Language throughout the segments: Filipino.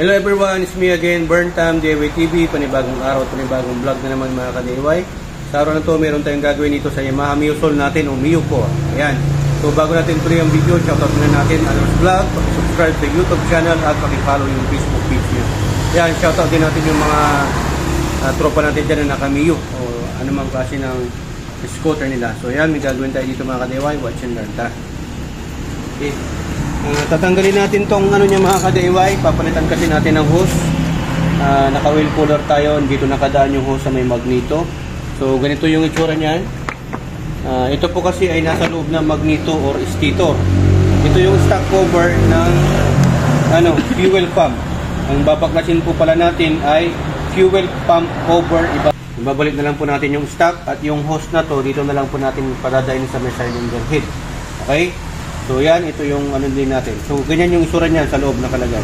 Hello everyone, it's me again, Burntam, DIY TV, panibagong araw, panibagong vlog na naman mga ka-DIY. Sa araw na to, meron tayong gagawin dito sa Yamaha Miyosol natin o Miyuko. Ayan. So bago natin tuloy ang video, shoutout na natin Alos Vlog, subscribe sa YouTube channel at paki-follow yung Facebook page nyo. Ayan, shoutout din natin yung mga tropa natin dyan na naka-Miyu o anumang klase ng scooter nila. So ayan, may gagawin tayo dito mga ka-DIY, watch and learn. Tara. Okay. Tatanggalin natin tong ano niya mga ka-DIY, papalitan kasi natin ng hose. Naka wheel cooler tayo, dito nakadaan yung hose sa may magneto. So ganito yung itsura niyan. Ito po kasi ay nasa loob ng magneto or stator. Ito yung stock cover ng fuel pump. Ang babaklasin po pala natin ay fuel pump cover. Ibabalik na lang po natin yung stock at yung hose na to dito na lang po natin padadayin sa may cylinder head. Okay? So yan, ito yung ano din natin. So ganyan yung isura niyan sa loob nakalagay.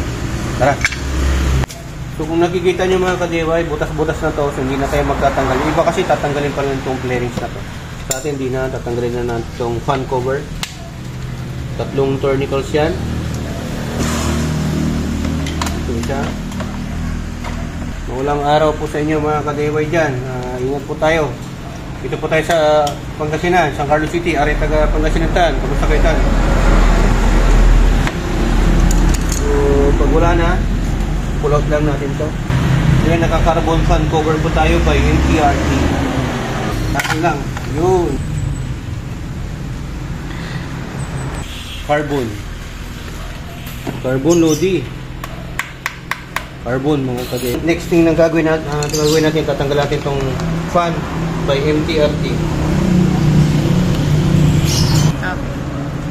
Tara. So kung nakikita nyo mga ka-DIY, butas-butas na to, so hindi na tayo magtatanggal. Yung iba kasi tatanggalin pa rin itong clearings na to. Sa atin hindi na, tatanggalin na natin itong fan cover. Tatlong tournicles yan. Ito isa. Maulang araw po sa inyo mga ka-DIY dyan. Ingat po tayo. Dito po tayo sa Pangasinan, San Carlos City, are taga Pangasinan tan. Kamusta kayo tan? So, pag wala na, pull out lang natin to. Yan, naka-carbon fan cover po tayo by NTRT. Takin lang. Yun. Carbon. Carbon Lodi. Carbon mga kagay. Next thing na gagawin natin, tatanggal natin tong fan by MTRT.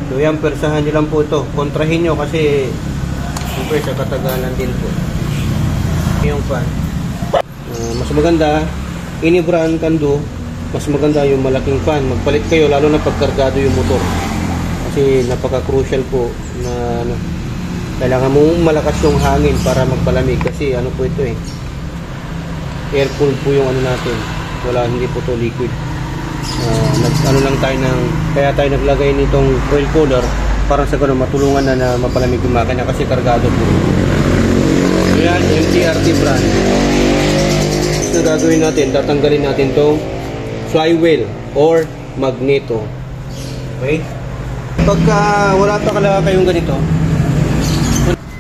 So yan, persahan nyo lang po ito. Kontrahin nyo kasi siyempre sa katagalan din po. Yung fan. Mas maganda, any brand can do, mas maganda yung malaking fan. Magpalit kayo lalo na pagkargado yung motor. Kasi napaka-crucial po na kailangan mong malakas yung hangin para magpalamig. Kasi ano po ito air cooled po yung ano natin. Wala, hindi po to liquid. Ano lang tayo kaya tayo naglagay nitong oil cooler para sa ganun matulungan na mapalamig yung makina kasi kargado po. Ayan, MTRT brand. So gagawin natin, tatanggalin natin tong flywheel or magneto. Okay? Pagka wala pa kayong ganito,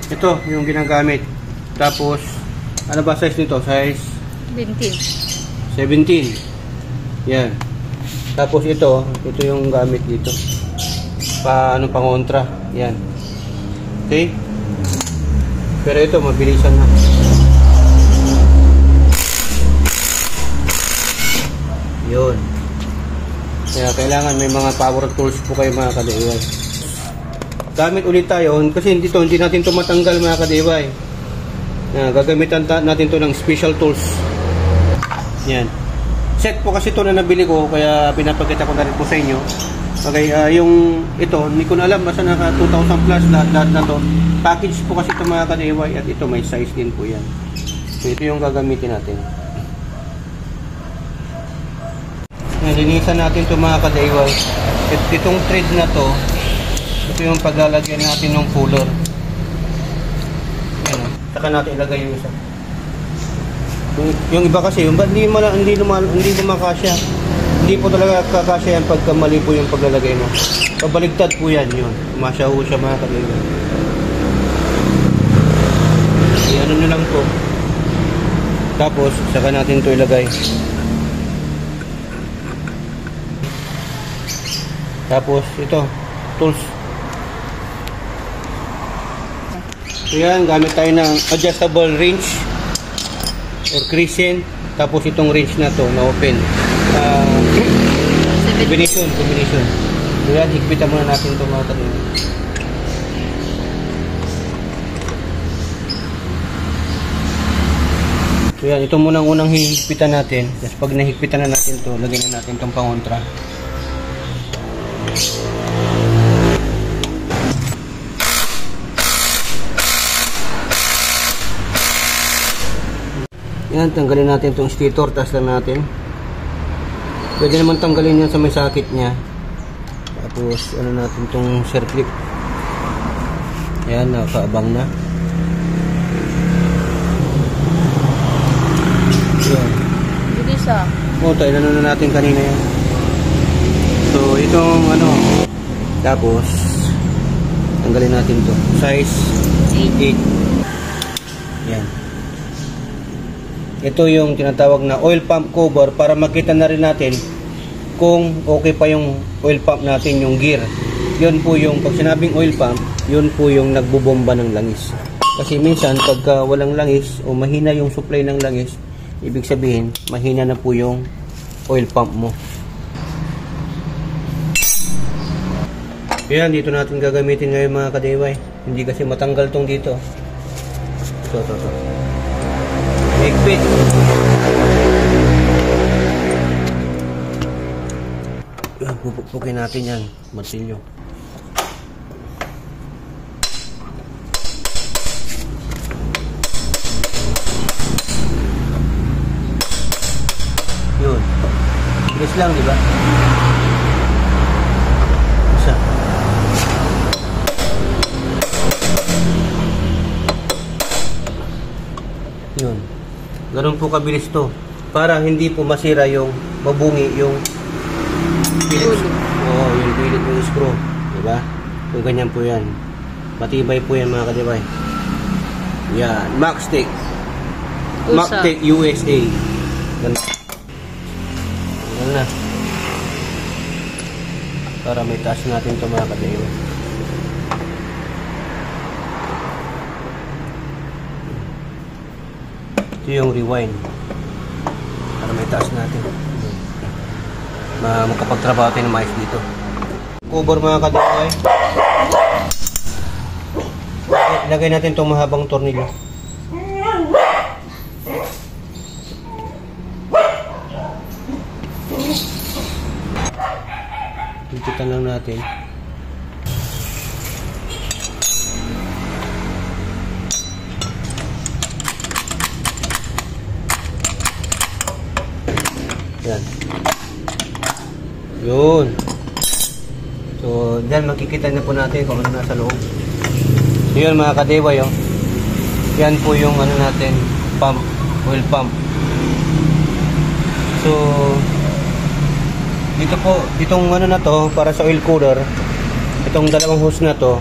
ito yung ginagamit. Tapos ano ba size nito? Size 17. Yan. Tapos ito yung gamit dito. Pangontra. Yan. Okay? Pero ito mabilisan na. Yun. Kaya kailangan may mga power tools po kayo mga ka-DIY. Gamit ulit tayo kasi hindi natin ito matanggal mga ka-DIY. Gagamitan natin to ng special tools. Yan. Set po kasi ito na nabili ko kaya pinapakita ko na rin po sa inyo. Okay, yung ito, hindi ko na alam basta naka 2,000 plus lahat na to. Package po kasi ito mga ka-DIY at ito may size din po yan. So ito yung gagamitin natin. Nalinisan natin ito mga ka-DIY. Itong thread na to, ito yung paglalagyan natin ng cooler. Yan. Saka natin ilagay yung isa. Yung iba kasi, hindi kumakasya. Hindi po talaga kakasya yan pagka mali po yung paglalagay mo. Pabaligtad po yan yun. Kumasya ho siya mga ka-DIY. Ano nyo lang po. Tapos, saka natin ito ilagay. Tapos, ito, tools. So yan, gamit tayo ng adjustable wrench or crescent. Tapos itong wrench na to na open. Combination. So yan, higpitan muna natin ito mga kanina. So yan, ito muna ang unang hihigpitan natin. Tapos pag nahigpitan na natin ito, lagyan na natin itong pangontra. Yan, tanggalin natin itong stator, taas lang natin. Pwede naman tanggalin yan sa may sakit niya. Tapos ano natin itong circlip. Ayan, nakaabang na. to, inano na natin kanina yan. So itong ano, tapos tanggalin natin to, size 8. Yan. Ito yung tinatawag na oil pump cover para makita na rin natin kung okay pa yung oil pump natin, yung gear. Yun po yung, pag sinabing oil pump, yun po yung nagbubomba ng langis. Kasi minsan pagka walang langis o mahina yung supply ng langis, ibig sabihin mahina na po yung oil pump mo. Yan, dito natin gagamitin ngayon mga ka-DIY. Hindi kasi matanggal tong dito. So. Higpit. Yan, pupukpukin natin yan, martilyo. Yun. Bilis lang, di ba? Isa. Yun. Ganun po kabilis to. Para hindi po masira yung mabungi yung pilit. Oo, yung pilit yung screw. Diba? Kung ganyan po yan. Matibay po yan mga ka-DIY. Yan. Maxtec. Maxtec USA. Ganun. Ganun na. Para may taas natin ito mga ka-DIY. Ito yung rewind. Para may taas natin. Makapagtrabaho tayo ng mais dito. Cover mga ka-DIY. Lagay natin itong mahabang tornilyo. Higpitan lang natin. Yan. Yun. So, dyan makikita na po natin kung ano nasa loob. So, yun mga ka-DIY, oh. Yan po yung ano natin, pump, oil pump. So, dito po, itong ano na to, para sa oil cooler, itong dalawang hose na to,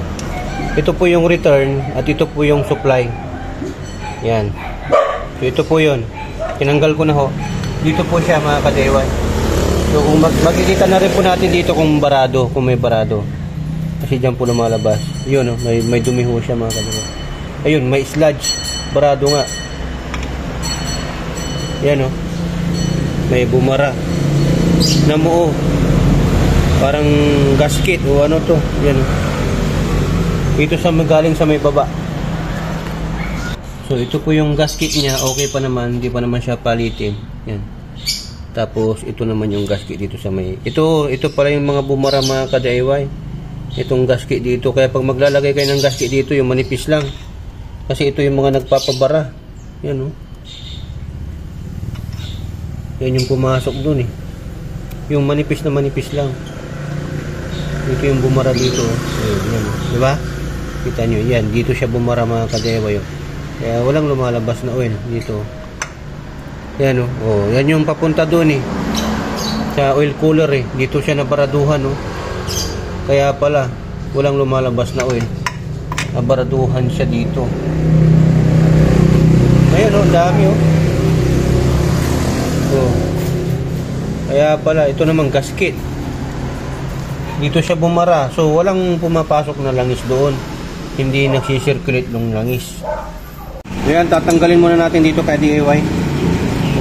ito po yung return at ito po yung supply. Yan. So, ito po yun. Tinanggal ko na ho. Dito po siya mga ka-DIY. So kung makikita na rin po natin dito kung barado, kung may barado. Kasi dyan po lumalabas. Yun, oh, may dumi ho siya mga ka-DIY. Ayun, may sludge. Barado nga. Yan, oh. May bumara. Namuo. Parang gasket o ano to. Yan, oh. Ito sa galing sa may baba. So ito po yung gasket niya. Okay pa naman. Hindi pa naman siya palitin. Yan. Tapos ito naman yung gasket dito sa may. Ito pala yung mga bumara mga ka-DIY. Itong gasket dito. Kaya pag maglalagay kayo ng gasket dito, yung manipis lang. Kasi ito yung mga nagpapabara. Yan, oh. Yan yung pumasok dun eh. Yung manipis na manipis lang. Ito yung bumara dito. Yan, oh. Diba? Kita nyo. Yan. Dito siya bumara mga ka-DIY. Kaya walang lumalabas na oil dito. Yan, oh. Oh, yan yung papunta doon eh. Sa oil cooler eh. Dito siya nabaraduhan, oh. Kaya pala walang lumalabas na oil. Nabaraduhan siya dito. Ayun, oh, dami, oh. Oh. Kaya pala ito naman gasket. Dito siya bumara. So walang pumapasok na langis doon. Hindi nagsisirculate ng langis. Ayan, tatanggalin muna natin dito kay DIY.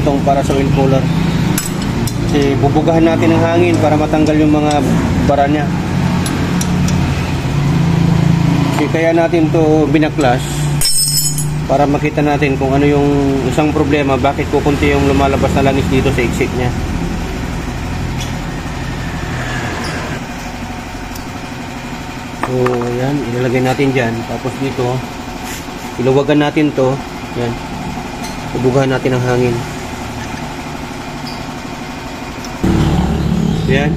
Itong para sa oil cooler. Kasi bubugahan natin ng hangin para matanggal yung mga bara niya. Kasi kaya natin to binaklas para makita natin kung ano yung isang problema, bakit kukunti yung lumalabas na langis dito sa exit niya. So yan, ilalagay natin dyan. Tapos dito iluwagan natin to. Yan, bubugahan natin ng hangin. Yan.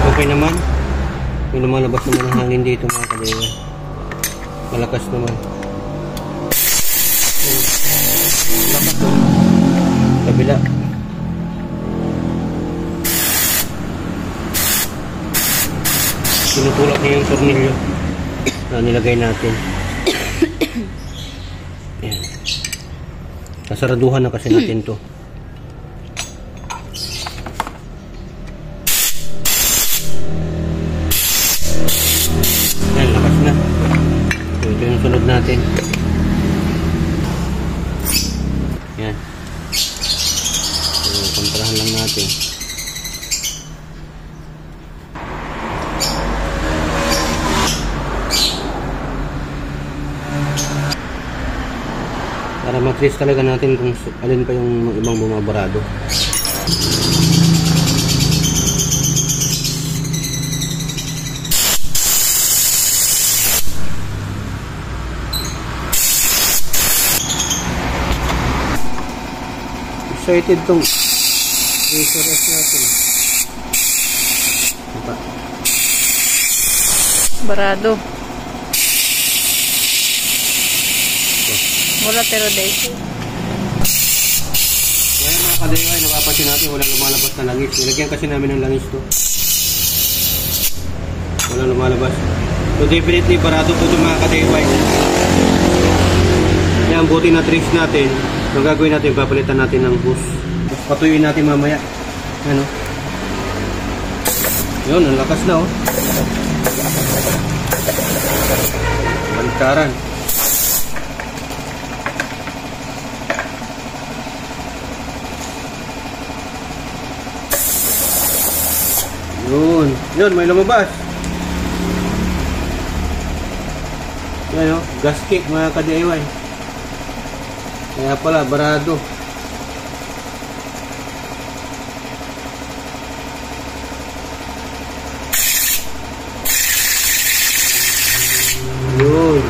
Okay naman. Yung lumalabas naman ang hangin dito mga ka-DIY. Malakas naman. Lakas to. Kabila. Tinutulak niya yung tornilyo na nilagay natin. Ayan. Nasaraduhan na kasi natin to. Ayan, lakas na. So, ito yung sunod natin. Ayan. So, kontrahan lang natin. Para matrace talaga natin kung alin pa yung ibang bumabarado. Excited tong razor S natin. Apa? Barado. Wala pero dito. Ngayon mga kadiway, napapansin natin walang lumalabas na langis. Nilagyan kasi namin ng langis to. Walang lumalabas. So definitely barado po ito mga kadiway. Yan, buti na trace natin. Ang gagawin natin, papalitan natin ng hose. Patuyuin natin mamaya. Ano? Yun, ang lakas na oh. Baliktaran. Yun. Yun, may lumabas. Yan o, gas kick mga ka-DIY. Kaya pala, barado. Yun.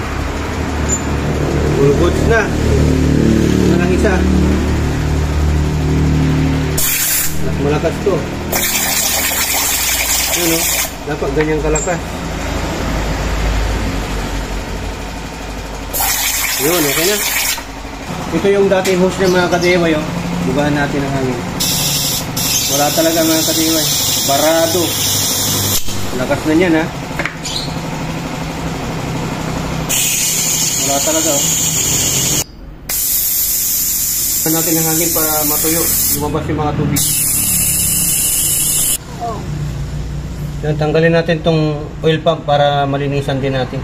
Full goods na. Ito lang isa. Malakas to. Yun o, dapat ganyan kalakas. Yun, okay na. Ito yung dating hose ng mga ka-DIY oh. Bugahan natin ang hangin. Wala talaga mga ka-DIY. Barado. Lakas na yan ha. Wala talaga oh. Bugahan natin ang hangin para matuyo. Lumabas yung mga tubig. Oh. Yan, tanggalin natin tong oil pump para malinisan din natin.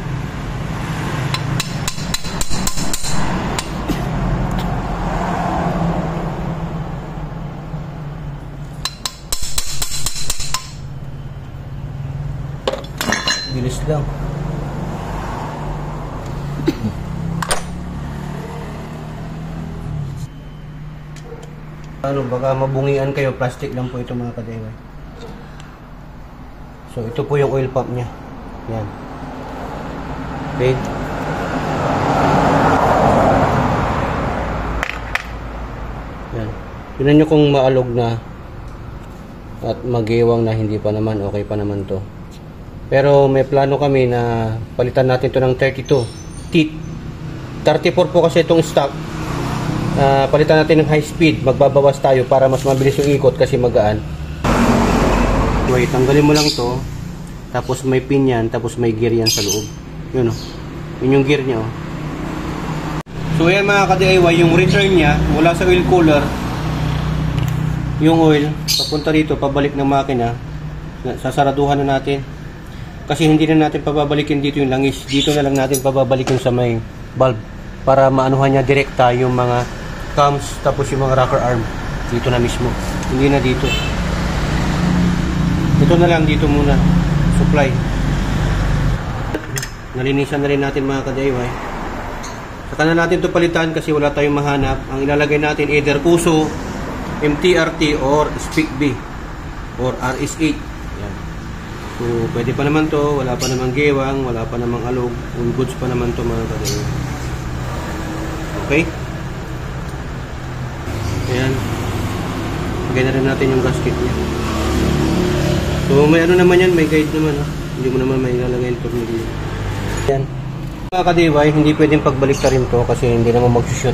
Bilis lang. Ano, baka mabungian kayo, plastic lang po ito mga ka-DIY. So, ito po yung oil pump niya. Yan. Okay. Yan. Tignan nyo kung maalog na at magiwang na, hindi pa naman, okay pa naman to. Pero may plano kami na palitan natin to ng 32 teeth. 34 po kasi itong stock. Palitan natin ng high speed. Magbabawas tayo para mas mabilis yung ikot kasi magaan. Okay, tanggalin mo lang to. Tapos may pin yan. Tapos may gear yan sa loob. Yun o. Yun yung gear niya o. So yan mga ka-DIY, yung return niya mula sa oil cooler, yung oil papunta dito, pabalik ng makina. Sasaraduhan na natin. Kasi hindi na natin pababalikin dito yung langis. Dito na lang natin pababalikin sa may valve para maanuhan niya direkta yung mga cams tapos yung mga rocker arm. Dito na mismo. Hindi na dito. Ito na lang dito muna. Supply. Nalinisan na rin natin mga ka-DIY. Saka na natin ito palitan kasi wala tayong mahanap. Ang ilalagay natin either Puso, MTRT or Speak B or RS8. So, pwede pa naman to, wala pa namang gewang, wala pa namang alog, all goods pa naman to mga ka-DIY. Okay? Ayan. Lagay na rin natin yung gasket niya. So, may ano naman yan, may guide naman. Hindi mo naman may ilalagay yung tornilyo. Ayan. Mga ka-DIY, hindi pwedeng pagbalik rin to kasi hindi naman mag-shoot.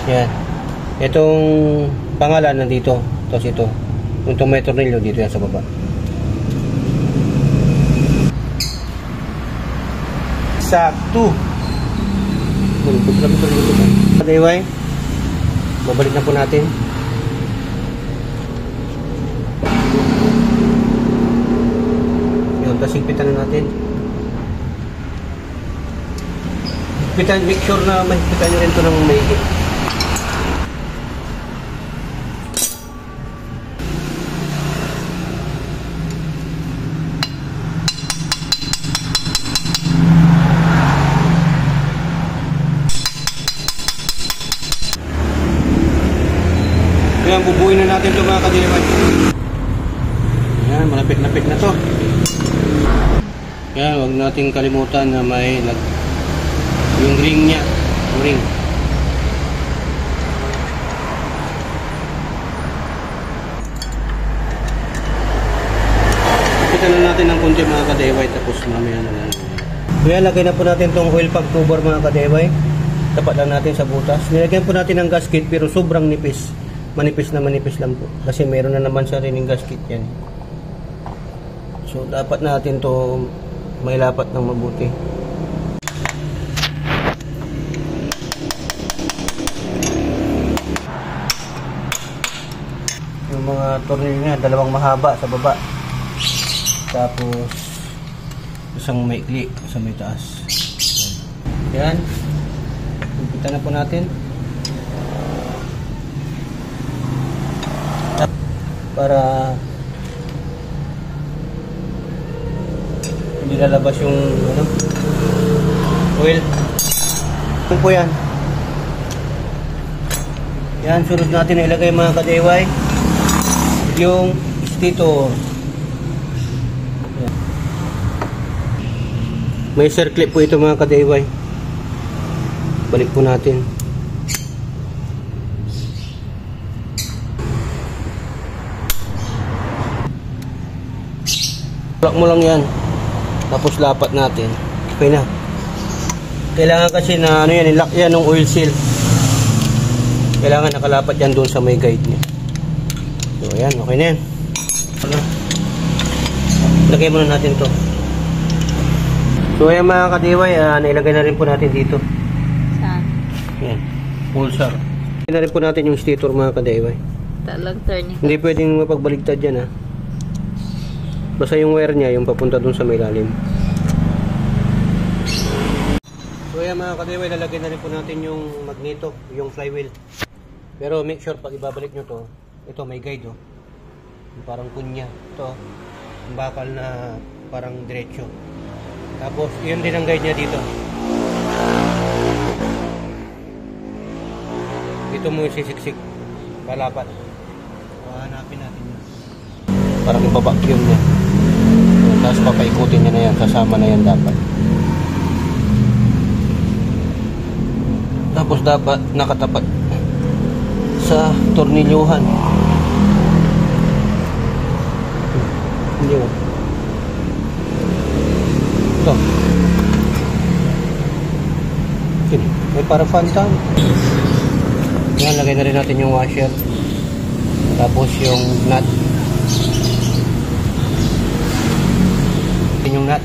Yan. Itong pangalan nandito. Tapos ito. Itong may tornilyo dito yan sa baba. Sakto. Ka-DIY, babalik na po natin. Yun, tapos higpitan na natin. Make sure na mahigpitan nyo rin ito ng mahigit. Kaya bubuin na natin ito mga ka-DIY. Yan, malapit-lapit na to. Yan, huwag nating kalimutan na may yung ring niya, yung ring. Kita na natin ng konti mga ka-DIY tapos mamaya na lang. Kaya lagay na po natin tong oil pump cover mga ka-DIY. Tapat lang natin sa butas. Nilagyan po natin ng gasket pero sobrang nipis. Manipis na manipis lang po. Kasi meron na naman sa rining gasket yan. So dapat natin to mailapat ng mabuti. Yung mga tornilyo niya, dalawang mahaba sa baba. Tapos isang maikli sa may taas. Yan. Kumpita na po natin. Para hindi lalabas yung oil. Ito po yan. Yan, sunod natin na ilagay mga ka-DIY yung stator. Yan. May circlip po ito mga ka-DIY. Balik po natin. Lock mo lang yan. Tapos lapat natin. Okay na. Kailangan kasi na ano yan, lock yan ng oil seal. Kailangan nakalapat yan doon sa may guide niya. So ayan, okay na yan. Lagay muna natin to. So ayan mga ka-DIY, nailagay na rin po natin dito. Saan? Ayan, pulsar. Lagay na rin po natin yung stator mga ka-DIY. Talag turning. Hindi pwedeng mapagbaligtad yan ha. Basta yung wire niya, yung papunta dun sa may lalim. So ayan mga ka-DIY, lalagay na rin po natin yung magneto, yung flywheel. Pero make sure pag ibabalik nyo to, ito may guide oh. Yung parang kunya. Ito, yung bakal na parang diretso. Tapos yun din ang guide niya dito. Dito mo yung sisiksik, palapat. Hanapin natin yun. Parang ibabakyum niya. Tapos papaikutin niya na yan, kasama na yan dapat. Tapos dapat nakatapat sa tornilyuhan. Hindi mo. Ito. Sini. May para fantan. Yan, lagay na rin natin yung washer. Tapos yung nut. Yung nut.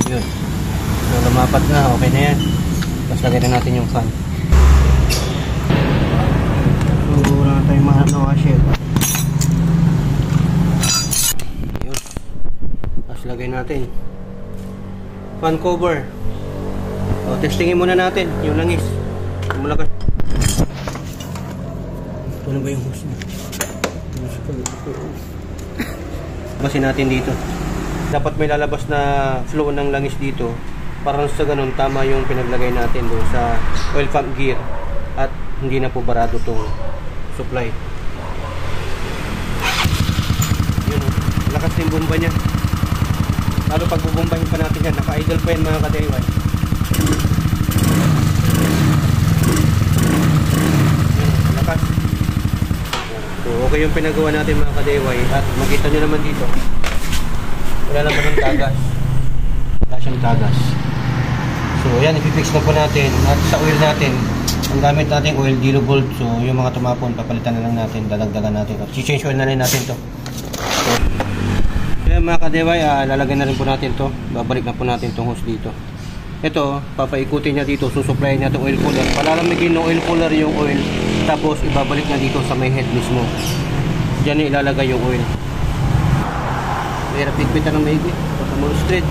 Yun. So, lumapat na. Okay na yan. Tapos lagay na natin yung fan. So, wala na tayong mahanap na washer. Yun. Tapos lagay natin. Fan cover. So, testingin muna natin yung langis. Malakas. Ano ba yung hose niya? Basin natin dito. Dapat may lalabas na flow ng langis dito. Para sa ganun, tama yung pinaglagay natin doon sa oil pump gear. At hindi na po barado itong supply. Yun, lakas din bomba niya. Lalo pag bubombahin pa natin yan, naka-idle pa yan mga ka-DIY. Lakas. So okay yung pinagawa natin mga ka-DIY. At makita nyo naman dito, wala naman ng tagas. Wala siyang tagas. So ayan, ipipix na po natin. At sa oil natin, ang gamit natin oil Dilo Gold. So yung mga tumapon, papalitan na lang natin, dadagdagan natin. I-change oil na rin natin to. So, ayan mga ka-DIY, lalagyan na rin po natin to. Babalik na po natin tong hose dito. Ito, papaikutin niya dito, susuplayan niya itong oil cooler. Palalamigin ng oil cooler yung oil, tapos ibabalik na dito sa may head mismo. Diyan ilalagay yung oil. Mahirap higpitan ng mahigit, baka mo straight.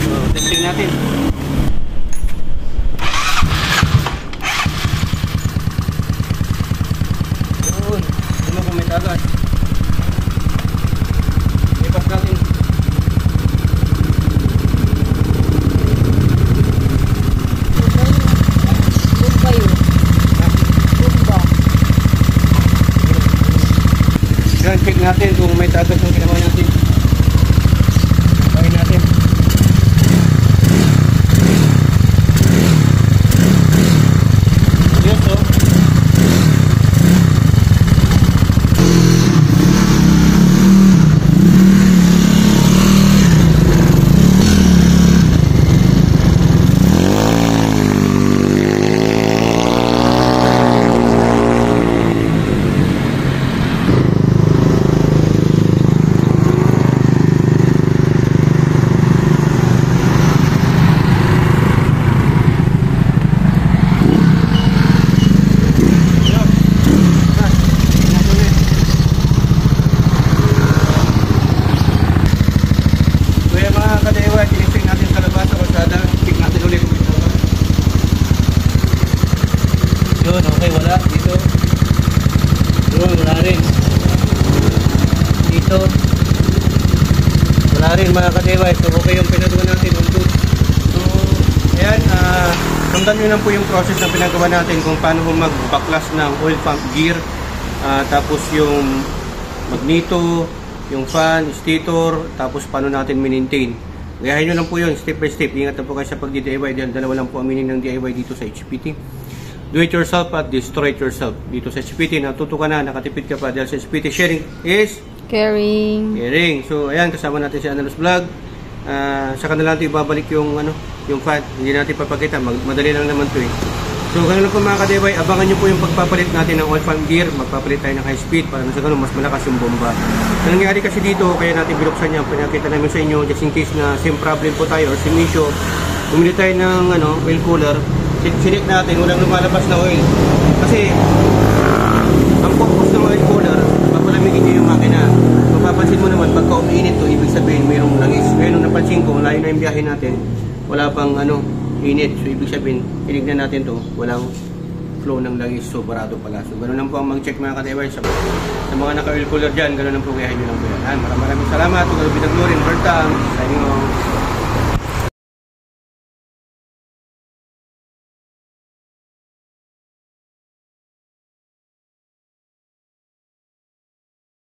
So, testing natin. Yun, ano kung may tagas. Lipas natin. Yan, check natin kung may tagas yung ginawa natin. Kain natin. Ayos o. Yun, okay, wala. Dito. Yun, wala rin. Dito. Wala rin mga ka-DIY. So, okay yung pinagawa natin. So, ayan. Sundan nyo lang po yung process na pinagawa natin kung paano mag-baklas ng oil pump gear. Tapos yung magneto, yung fan, stator, tapos paano natin maintain. Gayahin nyo lang po yun, step by step. Ingat na po kayo sa pag-DIY. Dalawa lang po ang meaning ng DIY dito sa HPT. Do it yourself at destroy it yourself. Dito sa HPT, natuto ka na, nakatipid ka pa. Dahil sa HPT, sharing is Caring. caring. So, ayan, kasama natin si Analos Vlog. Saka na lang natin ibabalik yung, yung fan. Hindi natin papakita. Madali lang naman to eh. So, ganun lang po mga ka-DIY. Abangan nyo po yung pagpapalit natin ng oil fan gear. Magpapalit tayo ng high speed para sa ganun, mas malakas yung bomba. Ang nangyari kasi dito, kaya natin binuksan yan. Pinakita namin sa inyo, just in case na same problem po tayo or same issue. Bumili tayo ng oil cooler. Sinik natin, walang lumalabas na oil. Kasi, ang purpose ng oil cooler, papalamigin nyo yung makina. Mapapansin mo naman, pagka umiinit to, ibig sabihin mayroong langis. Ngayon, nung napansin ko, layo na yung biyahe natin, wala pang init. So, ibig sabihin, tinignan natin to, walang flow ng langis. So, barado pala. So, ganun lang po ang mag-check mga ka-DIY. Sa mga naka-oil cooler dyan, ganun lang po, gayahin nyo lang po yan. Maraming salamat. Ito, Binaglurin, Bertang, signing off.